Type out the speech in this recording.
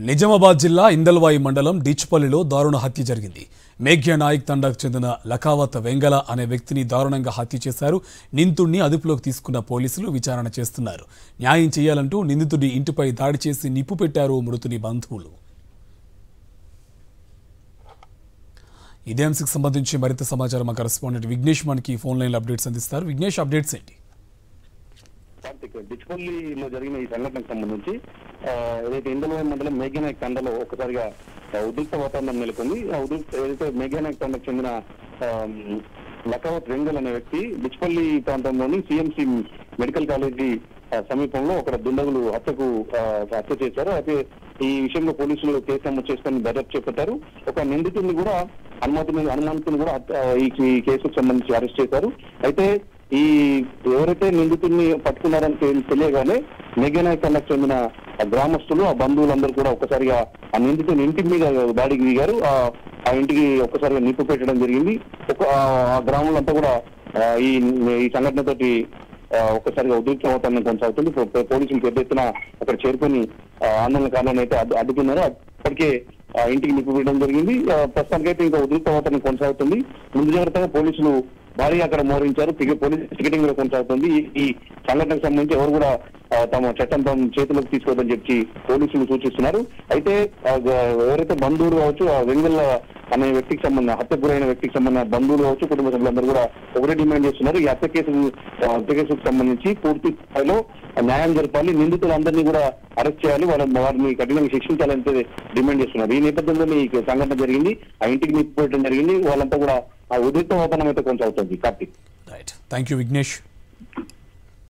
నిజామాబాద్ జిల్లా ఇందల్వాయి మండలం డిచ్పల్లిలో దారుణ హత్య జరిగింది. మేఘ్య నాయక్ తండాకు చెందిన లఖావత్ వెంగల అనే వ్యక్తిని దారుణంగా హత్య చేశారు. నిందితుడిని అదుపులోకి తీసుకున్న పోలీసులు విచారణ చేస్తున్నారు. న్యాయం చేయాలంటూ నిందితుడి ఇంటిపై దాడి చేసి నిప్పు పెట్టారు మృతుని బంధువులు. ఇదే అంశకు సంబంధించి మరింత సమాచారం మా కరెస్పాండెంట్ విఘ్నేష్ మనకి ఫోన్ లైన్ అప్డేట్స్ అందిస్తారు. విఘ్నేష్, అప్డేట్స్ ఏంటి? డిచ్పల్లిలో జరిగిన ఈ సంఘటనకు సంబంధించి ఏదైతే ఇందల్వాయి మండలం మేఘనాయక్ తండలో ఒక్కసారిగా ఉద్రిక్త వాతావరణం నెలకొంది. ఏదైతే మేఘనాయక్ తండకు చెందిన లఖావత్ వెంగల్ అనే వ్యక్తి డిచ్పల్లి ప్రాంతంలోని సిఎంసి మెడికల్ కాలేజీ సమీపంలో ఒక దుండగులు హత్య చేశారు. అయితే ఈ విషయంలో పోలీసులు కేసు నమోదు చేసుకుని దర్యాప్తు చేపట్టారు. ఒక నిందితుడిని కూడా అనుమానితుని కూడా ఈ కేసుకు సంబంధించి అరెస్ట్ చేశారు. అయితే ఈ ఎవరైతే నిందితుడిని పట్టుకున్నారని తెలియగానే మేఘనాయక్ తండకు చెందిన గ్రామస్తులు ఆ బంధువులందరూ కూడా ఒక్కసారిగా ఆ నిందితుని ఇంటి మీద దాడికి దిగారు. ఆ ఇంటికి ఒక్కసారిగా నిప్పు పెట్టడం జరిగింది. ఆ గ్రామంలో అంతా కూడా ఈ సంఘటనతోటి ఒక్కసారిగా ఉద్రిక్త వాతావరణం కొనసాగుతుంది. పోలీసులు పెద్ద ఎత్తున అక్కడ చేరుకొని ఆందోళనకారులను అయితే అడ్డుకున్నారు. అప్పటికే ఇంటికి నిప్పు పెట్టడం జరిగింది. ప్రస్తుతానికైతే ఇంకా ఉద్రిక్త వాతావరణం కొనసాగుతుంది. ముందు జాగ్రత్తగా పోలీసులు భారీగా అక్కడ మోహరించారు. పోలీసు టికెటింగ్ కూడా కొనసాగుతుంది. ఈ సంఘటనకు సంబంధించి ఎవరు కూడా తమ చట్టం చేతిలోకి తీసుకోవద్దని చెప్పి పోలీసులు సూచిస్తున్నారు. అయితే ఎవరైతే బంధువులు కావచ్చు, ఆ వెంగళ అనే వ్యక్తికి సంబంధించిన హత్యకు గురైన వ్యక్తికి సంబంధించిన బంధువులు కావచ్చు, కుటుంబ సభ్యులందరూ కూడా ఒకటే డిమాండ్ చేస్తున్నారు. ఈ హత్య కేసుకు సంబంధించి పూర్తి స్థాయిలో న్యాయం జరపాలి, నిందితులందరినీ కూడా అరెస్ట్ చేయాలి, వారిని కఠినంగా శిక్షించాలని డిమాండ్ చేస్తున్నారు. ఈ నేపథ్యంలోనే ఈ సంఘటన జరిగింది. ఆ ఇంటికి నిప్పు పెట్టడం జరిగింది. వాళ్ళంతా కూడా ఆ ఉద్రిక్త వాతావరణం అయితే కొనసాగుతుంది. Karthik, right, thank you Vignesh.